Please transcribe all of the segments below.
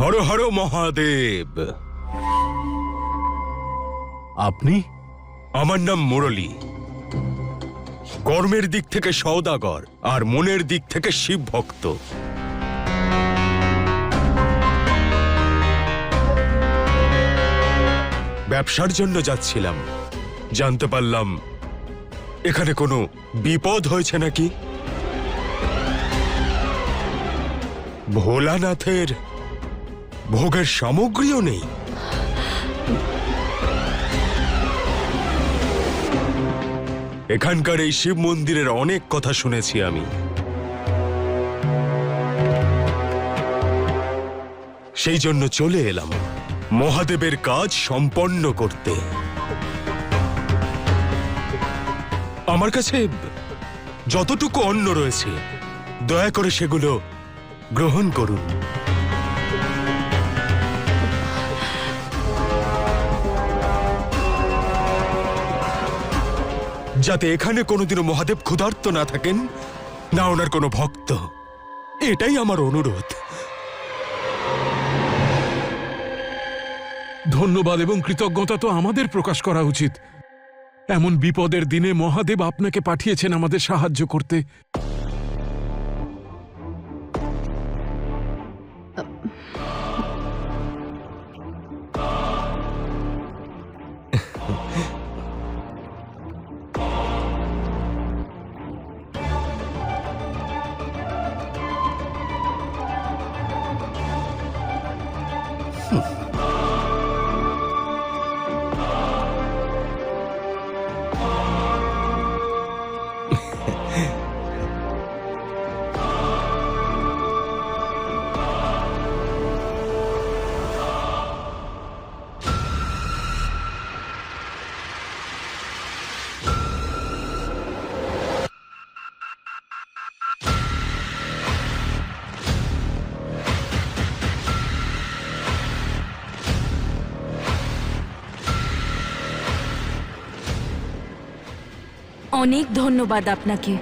হর হর মহাদেব। আপনি? আমার নাম মুরলী। কর্মের দিক থেকে সওদাগর আর মনের দিক থেকে শিব ভক্ত। ব্যবসার জন্য যাচ্ছিলাম, জানতে পারলাম এখানে কোনো বিপদ হয়েছে নাকি। ভোলানাথের ভোগের সামগ্রীও নেই। এখানকার এই শিব মন্দিরের অনেক কথা শুনেছি আমি। সেই জন্য চলে এলাম মহাদেবের কাজ সম্পন্ন করতে। আমার কাছে যতটুকু অন্ন রয়েছে দয়া করে সেগুলো গ্রহণ করুন। যাতে এখানে কোনোদিনও মহাদেব ক্ষুধার্ত না থাকেন, না ওনার কোনো ভক্ত। এটাই আমার অনুরোধ। ধন্যবাদ এবং কৃতজ্ঞতা তো আমাদের প্রকাশ করা উচিত। এমন বিপদের দিনে মহাদেব আপনাকে পাঠিয়েছেন আমাদের সাহায্য করতে। অনেক ধন্যবাদ আপনাকে।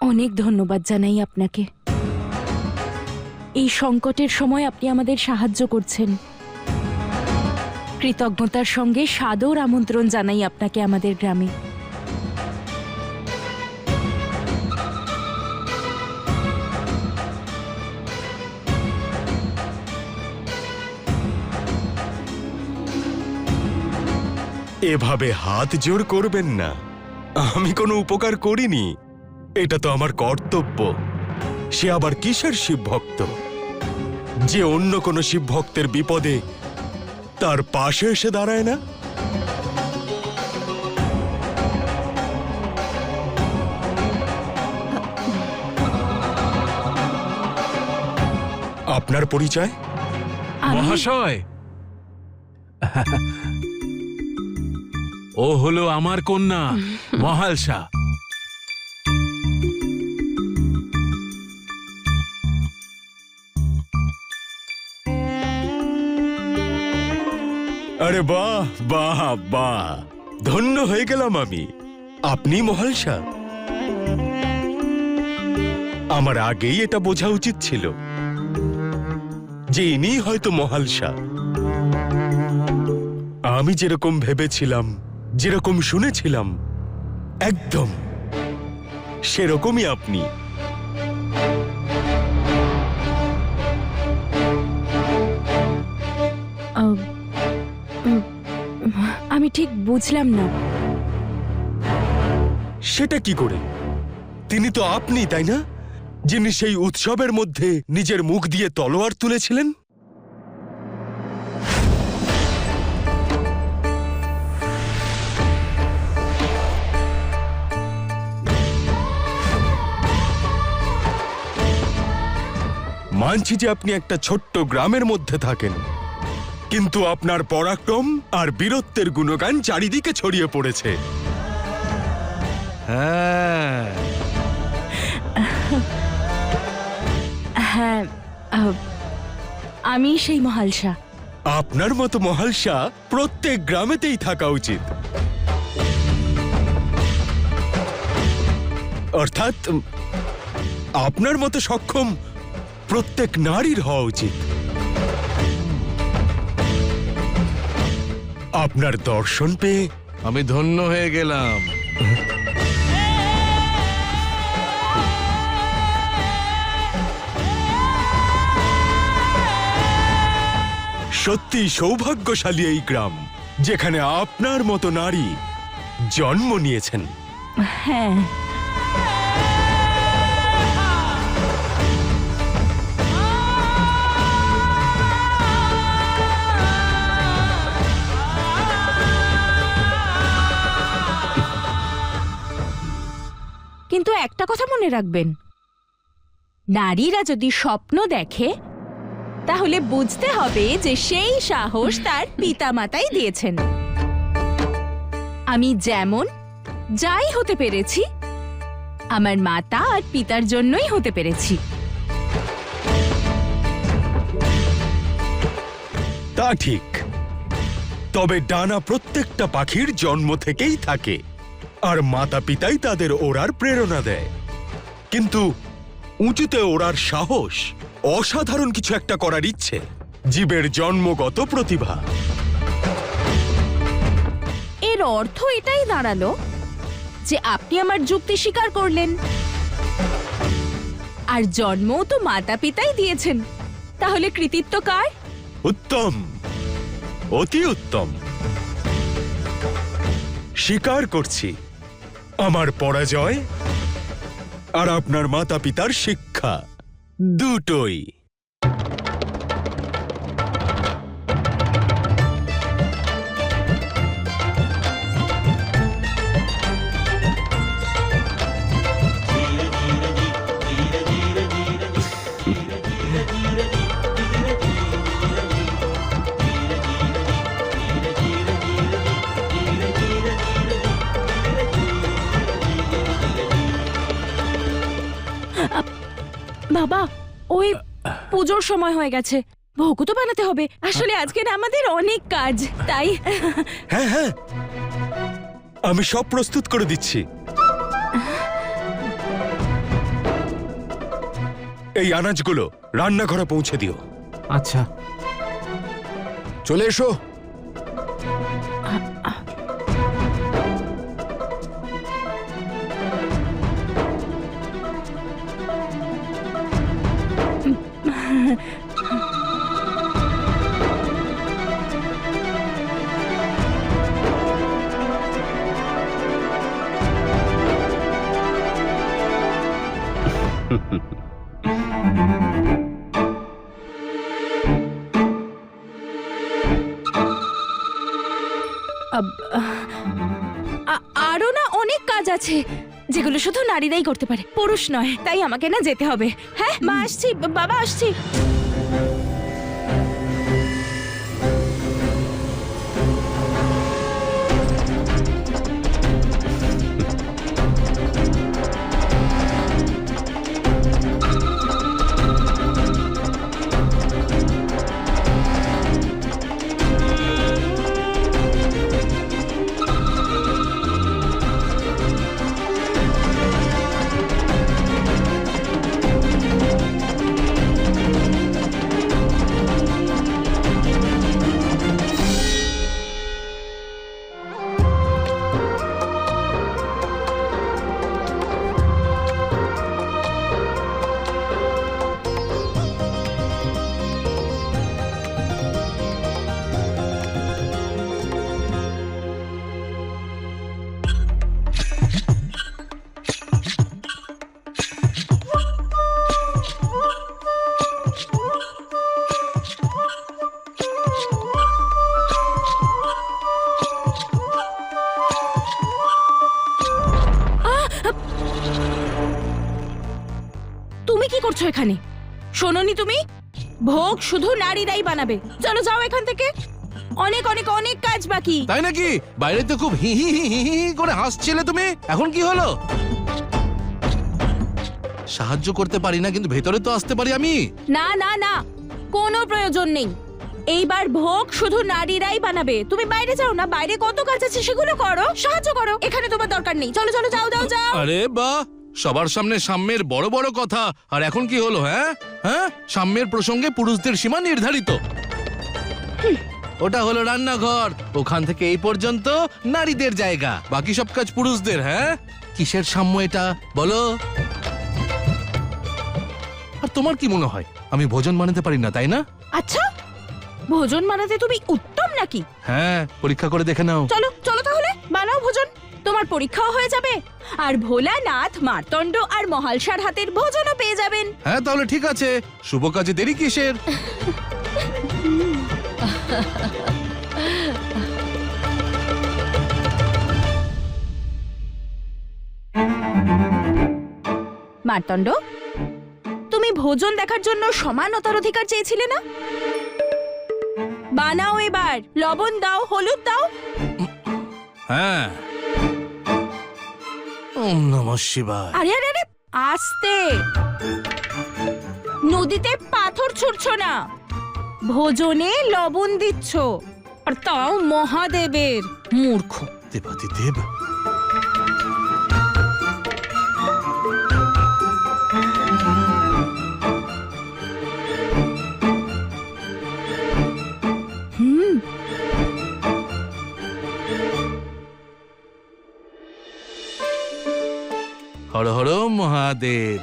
অনেক ধন্যবাদ জানাই আপনাকে। এই সংকটের সময় আপনি আমাদের সাহায্য করছেন। কৃতজ্ঞতার সঙ্গে সাদর আমন্ত্রণ জানাই আপনাকে আমাদের গ্রামে। এভাবে হাত জোর করবেন না। আমি কোনো উপকার করিনি, এটা তো আমার কর্তব্য। সে আবার কিসের শিব ভক্ত যে অন্য কোনো শিব ভক্তের বিপদে তার পাশে এসে দাঁড়ায় না? আপনার পরিচয়? মহাশয়, ও হলো আমার কন্যা মহালসা। আরে বাহ বাহ বাহ, ধন্য হয়ে গেলাম আমি। আপনি মহালসা? আমার আগেই এটা বোঝা উচিত ছিল যে ইনি হয়তো মহালসা। আমি যেরকম ভেবেছিলাম, যেরকম শুনেছিলাম, একদম সেরকমই আপনি। আমি ঠিক বুঝলাম না। সেটা কি করে? তিনি তো আপনি, তাই না, যিনি সেই উৎসবের মধ্যে নিজের মুখ দিয়ে তলোয়ার তুলেছিলেন? মানছি যে আপনি একটা ছোট্ট গ্রামের মধ্যে থাকেন, কিন্তু আপনার পরাক্রম আর বীরত্বের গুণগান চারিদিকে ছড়িয়ে পড়েছে। হ্যাঁ, হ্যাঁ, আমি সেই মহালসা। আপনার মতো মহালসা প্রত্যেক গ্রামেতেই থাকা উচিত। অর্থাৎ আপনার মতো সক্ষম প্রত্যেক নারীর হওয়া উচিত। আপনার দর্শন পেয়ে আমি ধন্য হয়ে গেলাম। সত্যি সৌভাগ্যশালী এই গ্রাম, যেখানে আপনার মতো নারী জন্ম নিয়েছেন। হ্যাঁ, কিন্তু একটা কথা মনে রাখবেন, নারীরা যদি স্বপ্ন দেখে তাহলে বুঝতে হবে যে সেই সাহস তার পিতামাতাই দিয়েছেন। আমি যেমন যাই হতে পেরেছি, আমার মাতা আর পিতার জন্যই হতে পেরেছি। তা ঠিক, তবে ডানা প্রত্যেকটা পাখির জন্ম থেকেই থাকে, আর মাতা পিতাই তাদের ওড়ার প্রেরণা দেয়। কিন্তু উঁচুতে ওড়ার সাহস, অসাধারণ কিছু একটা করার ইচ্ছে, জীবের জন্মগত প্রতিভা। এর অর্থ এটাই দাঁড়ালো যে আপনি আমার যুক্তি স্বীকার করলেন, আর জন্মও তো মাতা পিতাই দিয়েছেন, তাহলে কৃতিত্ব কার? উত্তম, অতি উত্তম। স্বীকার করছি, আমার পরাজয় আর আপনার মাতা পিতার শিক্ষা দুটোই। বাবা, ওই পুজোর সময় হয়ে গেছে, ভোগও তো বানাতে হবে। আসলে আজকে না আমাদের অনেক কাজ, তাই। হ্যাঁ হ্যাঁ, আমি সব প্রস্তুত করে দিচ্ছি। এই আনাজগুলো রান্নাঘরে পৌঁছে দিও। আচ্ছা, চলে এসো। আরো না অনেক কাজ আছে, যেগুলো শুধু নারীরাই করতে পারে, পুরুষ নয়। তাই আমাকে না যেতে হবে। হ্যাঁ মা, আসছি। বাবা, আসছি। ভোগ শুধু নারীরাই বানাবে। চলো যাও এখান থেকে, অনেক অনেক অনেক কাজ বাকি। তাই নাকি? বাইরে তো খুব হি হি হি হি হি করে হাসছিলে তুমি, এখন কি হলো? সাহায্য করতে পারি না, কিন্তু ভেতরে তো আসতে পারি আমি। না না না, কোনো প্রয়োজন নেই। এইবার ভোগ শুধু নারীরাই বানাবে। তুমি বাইরে যাও না, বাইরে কত কাজ আছে সেগুলো করো, সাহায্য করো। এখানে তোমার দরকার নেই। চলো চলো, যাও যাও যাও। আরে বাহ, সবার সামনে সাম্যের বড় বড় কথা, আর এখন কি হলো? হ্যাঁ হ্যাঁ, সাম্যের প্রসঙ্গে পুরুষদের সীমা নির্ধারিত। ওটা হলো রান্নাঘর, ওখান থেকে এই পর্যন্ত নারীদের জায়গা, বাকি সব কাজ পুরুষদের। হ্যাঁ, কিসের সাম্য এটা বলো? আর তোমার কি মনে হয় আমি ভোজন বানাতে পারি না, তাই না? আচ্ছা, ভোজন বানাতে তুমি উত্তম নাকি? হ্যাঁ, পরীক্ষা করে দেখে নাও। চলো চলো তাহলে বানাও ভোজন, তোমার পরীক্ষাও হয়ে যাবে, আর ভোলানাথ, মার্তণ্ড আর মহালসার হাতের ভোজনও পেয়ে যাবেন। হ্যাঁ, তাহলে ঠিক আছে, শুভ কাজে দেরি কিসের? মার্তণ্ড, তুমি ভোজন দেখার জন্য সমানতার অধিকার চেয়েছিলে না? বানাও এবার, লবণ দাও, হলুদ দাও। হ্যাঁ। ওম নমঃ শিবায়। আরে আরে আরে, আস্তে, নদীতে পাথর ছুঁড়ছো না, ভোজনে লবণ দিচ্ছ, আর তাও মহাদেবের। মূর্খ। দেবাদিদেব, হুম, হর হর মহাদেব।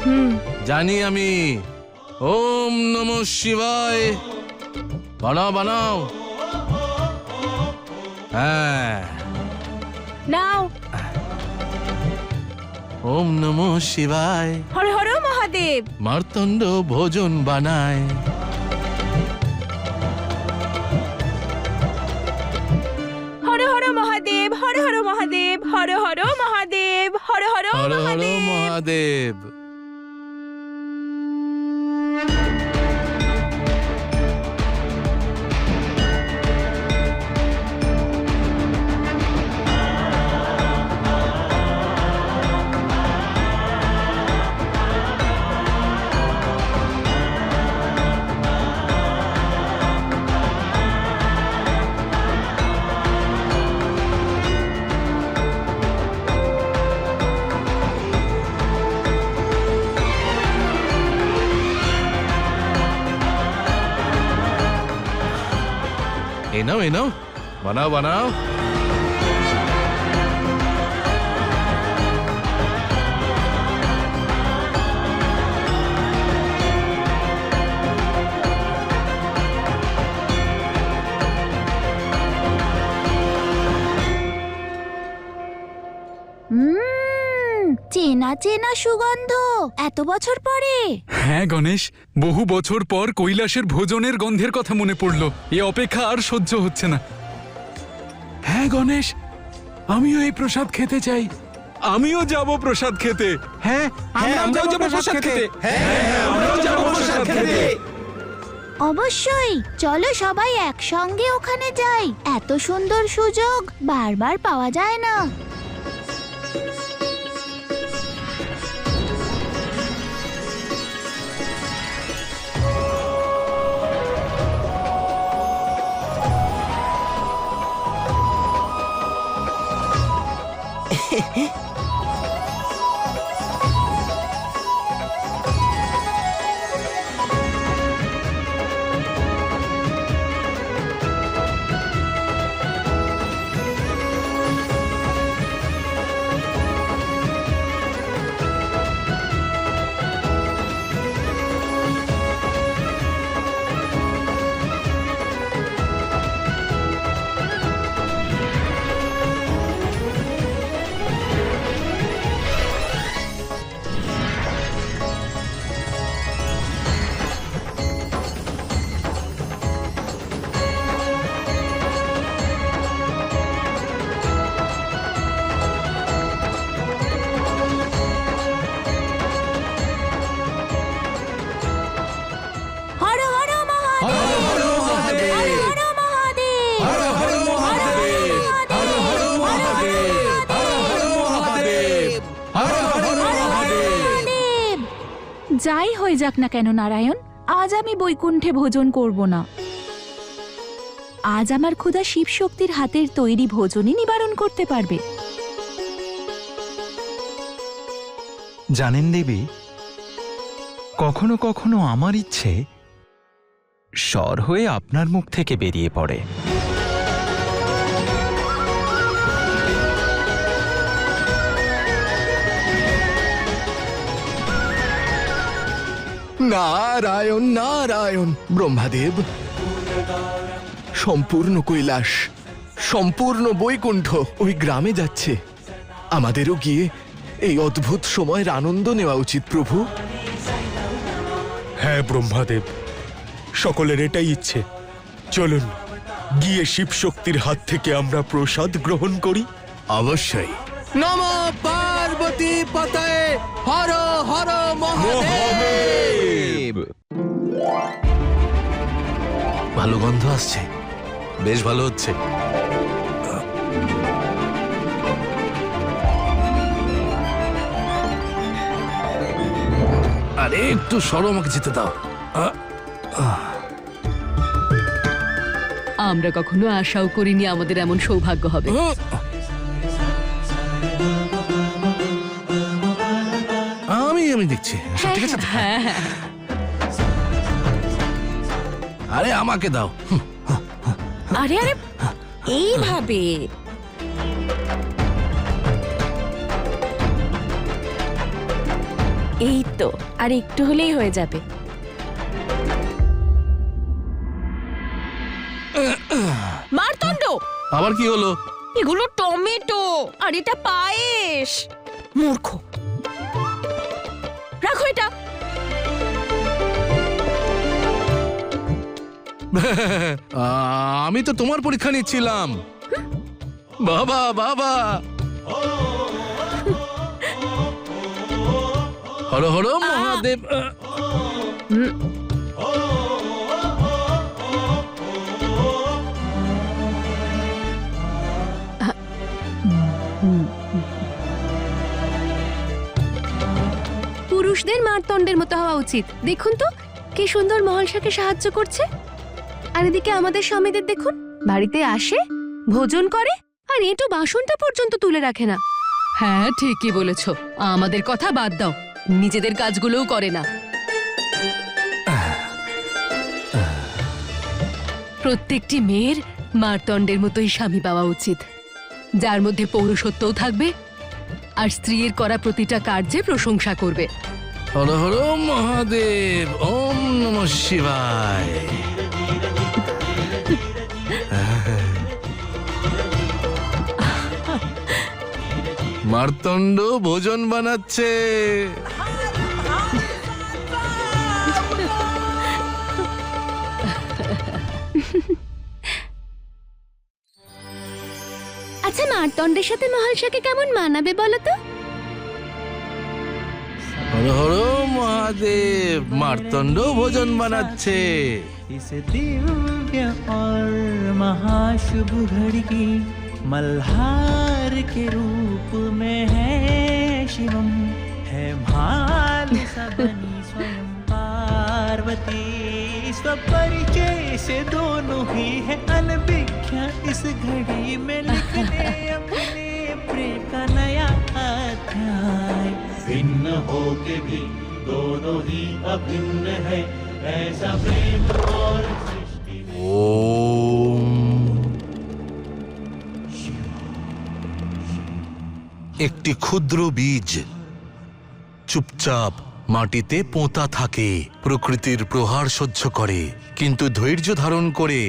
হুম, জানি আমি। ওম নমঃ শিবায়। বানাও বানাও। হ্যাঁ। নাও। ওম নমঃ শিবায়। হর হর মহাদেব। মার্তণ্ড ভোজন বানায়। হর হর মহাদেব, হর হর মহাদেব, হর হর মহাদেব, হর হর হর হর মহাদেব। মহাদেব। এই নাও, এই নাও, বানাও বানাও। চেনা চেনা সুগন্ধ, এত বছর পরে। হ্যাঁ গণেশ, বহু বছর পর কৈলাসের ভোজনের গন্ধের কথা মনে পড়লো। এ অপেক্ষা আর সহ্য হচ্ছে না। হ্যাঁ গণেশ, আমিও এই প্রসাদ খেতে চাই। আমিও যাব প্রসাদ খেতে। হ্যাঁ, আমরাও যাব প্রসাদ খেতে। আমরাও যাব প্রসাদ খেতে। অবশ্যই, চলো সবাই একসঙ্গে ওখানে যাই। এত সুন্দর সুযোগ বারবার পাওয়া যায় না। যাই হয়ে যাক না কেন নারায়ণ, আজ আমি বৈকুণ্ঠে ভোজন করব না। আজ আমার ক্ষুধা শিব শক্তির হাতের তৈরি ভোজনই নিবারণ করতে পারবে। জানেন দেবী, কখনো কখনো আমার ইচ্ছে স্বর হয়ে আপনার মুখ থেকে বেরিয়ে পড়ে। নারায়ণ নারায়ণ। ব্রহ্মাদেব, সম্পূর্ণ কৈলাস, সম্পূর্ণ বৈকুণ্ঠ ওই গ্রামে যাচ্ছে। আমাদেরও গিয়ে এই অদ্ভুত সময়ের আনন্দ নেওয়া উচিত প্রভু। হ্যাঁ ব্রহ্মাদেব, সকলের এটাই ইচ্ছে। চলুন গিয়ে শিব শক্তির হাত থেকে আমরা প্রসাদ গ্রহণ করি। অবশ্যই। নমঃ পার্বতী পতয়ে, হর হর মহাদেব। ভালো গন্ধ আসছে, বেশ ভালো হচ্ছে। আরে একটু সরো, আমাকে যেতে দাও। আমরা কখনো আশাও করিনি আমাদের এমন সৌভাগ্য হবে। আমি দেখছি, সব ঠিক আছে তো? আরে আমাকে দাও। আরে আরে, এইভাবে এই তো, আর একটু হলেই হয়ে যাবে। মারতণ্ড, আবার কি হলো? এগুলো টমেটো আর এটা পায়েস। মূর্খ, রাখো এটা। আমি তো তোমার পরীক্ষা নিচ্ছিলাম। বাবা বাবা, হর হর মহাদেব। পুরুষদের মারতণ্ডের মতো হওয়া উচিত। দেখুন তো কি সুন্দর মহলসাকে সাহায্য করছে। আর এদিকে আমাদের স্বামীদের দেখুন, বাড়িতে আসে, ভোজন করে, আর এঁটো বাসনটা পর্যন্ত তুলে রাখে না। হ্যাঁ, ঠিকই বলেছ। আমাদের কথা বাদ দাও, নিজেদের কাজগুলোও করে না। প্রত্যেকটি মেয়ের মারতণ্ডের মতোই স্বামী পাওয়া উচিত, যার মধ্যে পৌরুষত্বও থাকবে আর স্ত্রীর করা প্রতিটা কার্যে প্রশংসা করবে। হর হর মহাদেব, ওম নমঃ শিবায়। মারতণ্ড ভোজন বানাচ্ছে। আচ্ছা, মারতণ্ডের সাথে মহালসাকে কেমন মানাবে বলো তো? হর হর মহাদেব, মারতণ্ড ভোজন বানাচ্ছে। इस दिव्य और महाशुभ घड़ी की मल्हार के रूप में है शिवम, है भाल सबनी स्वयं पार्वती। स्वपरिचय से दोनों ही है अनभिज्ञ, इस घड़ी में लिखने अपने प्रेम का नया अध्याय। भिन्न हो के भी दोनों ही अभिन्न है, ऐसा प्रेम और सृष्टि। ওম। একটি ক্ষুদ্র বীজ চুপচাপ মাটিতে পোঁতা থাকে, প্রকৃতির প্রহার সহ্য করে, কিন্তু ধৈর্য ধারণ করে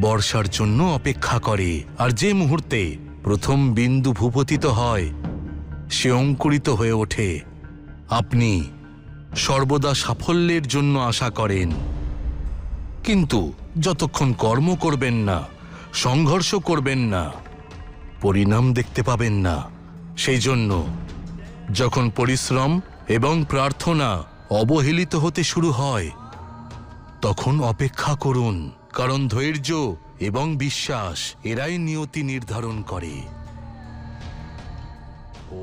বর্ষার জন্য অপেক্ষা করে। আর যে মুহূর্তে প্রথম বিন্দু ভূপতিত হয়, সে অঙ্কুরিত হয়ে ওঠে। আপনি সর্বদা সাফল্যের জন্য আশা করেন, কিন্তু যতক্ষণ কর্ম করবেন না, সংঘর্ষ করবেন না, পরিণাম দেখতে পাবেন না। সেই জন্য যখন পরিশ্রম এবং প্রার্থনা অবহেলিত হতে শুরু হয়, তখন অপেক্ষা করুন, কারণ ধৈর্য এবং বিশ্বাস এরাই নিয়তি নির্ধারণ করে। ও